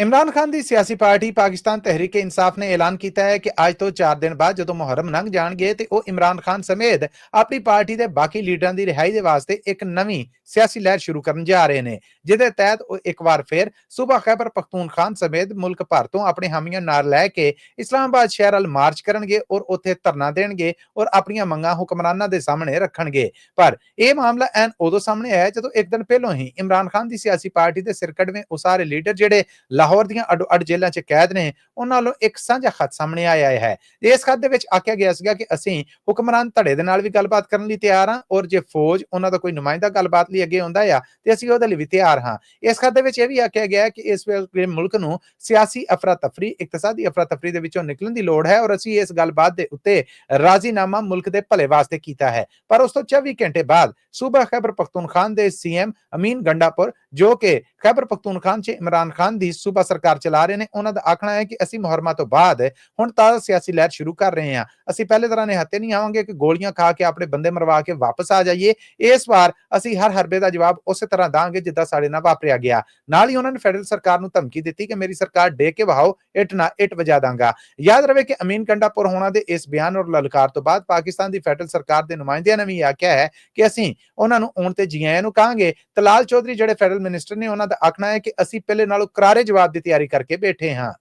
इमरान खान की सियासी पार्टी पाकिस्तान तहरीक इंसाफ ने ऐलान किया है कि अज तो 4 दिन बाद जो मुहर्रम लंघ जाएंगे तो वह इमरान खान समेत अपनी पार्टी के बाकी लीडर की रिहाई के वास्ते एक नवी सियासी लहर शुरू करने जा रहे हैं, जिसके तहत वह एक बार फिर सूबा खैबर पख्तूनख्वा समेत मुल्क भर तो अपने हामियां नाल लैके इस्लामाबाद शहर अल मार्च करेंगे और उत्थे धरना देंगे और अपन मंगां हुक्मरानां दे सामने रखेंगे। पर यह मामला एन उदों सामने आया जो एक दिन पहलों ही इमरान खान की सियासी पार्टी के सिरकड़वें ਉਹ ਸਾਰੇ ਲੀਡਰ ਜਿਹੜੇ ਲਾਹੌਰ ਦੀਆਂ ਅੱਡ-ਅੱਡ ਜੇਲ੍ਹਾਂ 'ਚ ਕੈਦ ਨੇ, ਉਹਨਾਂ ਵੱਲੋਂ ਇੱਕ ਸਾਂਝਾ ਖੱਤ ਸਾਹਮਣੇ ਆਇਆ ਹੈ। ਇਸ ਖੱਤ ਦੇ ਵਿੱਚ ਆਖਿਆ ਗਿਆ ਸੀਗਾ ਕਿ ਅਸੀਂ ਹੁਕਮਰਾਨ ਧੜੇ ਦੇ ਨਾਲ ਵੀ ਗੱਲਬਾਤ ਕਰਨ ਲਈ ਤਿਆਰ ਹਾਂ ਔਰ ਜੇ ਫੌਜ ਉਹਨਾਂ ਦਾ ਕੋਈ ਨੁਮਾਇੰਦਾ ਗੱਲਬਾਤ ਲਈ ਅੱਗੇ ਆਉਂਦਾ ਆ ਤੇ ਅਸੀਂ ਉਹਦੇ ਲਈ ਵੀ ਤਿਆਰ ਹਾਂ। ਇਸ ਖੱਤ ਦੇ ਵਿੱਚ ਇਹ ਵੀ ਆਖਿਆ ਗਿਆ ਕਿ ਇਸ ਵੇਲੇ ਮੁਲਕ ਨੂੰ ਸਿਆਸੀ ਅਫਰਾ-ਤਫਰੀ, ਇਕਤਸਾਦੀ ਅਫਰਾ-ਤਫਰੀ ਦੇ ਵਿੱਚੋਂ ਨਿਕਲਣ ਦੀ ਲੋੜ ਹੈ ਔਰ ਅਸੀਂ ਇਸ ਗੱਲਬਾਤ ਦੇ ਉੱਤੇ ਰਾਜ਼ੀਨਾਮਾ ਮੁਲਕ ਦੇ ਭਲੇ ਵਾਸਤੇ ਕੀਤਾ ਹੈ। ਪਰ ਉਸ ਤੋਂ 24 ਘੰਟੇ ਬਾਅਦ ਸੂਬਾ ਖੈਬਰ ਪਖਤੂਨਖਵਾ ਦੇ ਸੀਐਮ ਅਮੀਨ ਗੰਡਾਪੁਰ ਜੋ ਕਿ ਖੈਬਰ ਪਖਤੂਨਖਵਾ 'ਚ ਇਮਰਾਨ ਖਾਨ ਦੀ ਸੂਬਾ ਸਰਕਾਰ ਚਲਾ ਰਹੇ ਨੇ, ਉਹਨਾਂ ਦਾ ਆਖਣਾ ਹੈ ਕਿ ਅਸੀਂ ਮੁਹਰਮਾਂ ਤੋਂ ਬਾਅਦ ਹੁਣ ਤਾਜ਼ਾ ਸਿਆਸੀ ਲਹਿਰ ਸ਼ੁਰੂ ਕਰ ਰਹੇ ਹਾਂ। ਅਸੀਂ ਪਹਿਲੇ ਤਰ੍ਹਾਂ ਨਿਹੱਥੇ ਨਹੀਂ ਆਵਾਂਗੇ ਕਿ ਗੋਲੀਆਂ ਖਾ ਕੇ ਆਪਣੇ ਬੰਦੇ ਮਰਵਾ ਕੇ ਵਾਪਸ ਆ ਜਾਈਏ। ਇਸ ਵਾਰ ਅਸੀਂ ਹਰ ਹਰਬੇ ਦਾ ਜਵਾਬ ਉਸੇ ਤਰ੍ਹਾਂ ਦਾਂਗੇ ਜਿੱਦਾਂ ਸਾਡੇ ਨਾਲ ਵਾਪਰਿਆ ਗਿਆ। ਨਾਲ ਹੀ ਉਹਨਾਂ ਨੇ ਫੈਡਰਲ ਸਰਕਾਰ ਨੂੰ ਧਮਕੀ ਦਿੱਤੀ ਕਿ ਮੇਰੀ ਸਰਕਾਰ ਡੇ ਕੇ ਵਹਾਓ, ਇੱਟ ਨਾ ਇੱਟ ਵਜਾ ਦਾਂਗਾ। ਯਾਦ ਰਵੇ ਕਿ ਅਮੀਨ ਗੰਡਾਪੁਰ ਹੋਣਾ ਦੇ ਇਸ ਬਿਆਨ ਔਰ ਲਲਕਾਰ ਤੋਂ ਬਾਅਦ ਪਾਕਿਸਤਾਨ ਦੀ ਫੈਡਰਲ ਸਰਕਾਰ ਦੇ ਨੁਮਾਇੰਦਿਆਂ ਨੇ ਵੀ ਆਖਿਆ ਹੈ ਕਿ ਅਸੀਂ ਉਹਨਾਂ ਨੂੰ ਆਉਣ ਤੇ ਜੀ ਆਇਆਂ ਨੂੰ ਕਹਾਂਗੇ। ਤਲਾਲ ਚੌਧਰੀ ਜਿਹੜੇ ਫੈਡਰਲ ਮਿਨਿਸਟਰ ਨੇ, ਉਹਨਾਂ ਦਾ ਆਖਣਾ ਹੈ ਕਿ ਅਸੀਂ ਪਹਿਲੇ ਨਾਲੋਂ ਕਰਾਰੇ ਜਵਾਬ ਦੀ ਤਿਆਰੀ ਕਰਕੇ ਬੈਠੇ ਹਾਂ।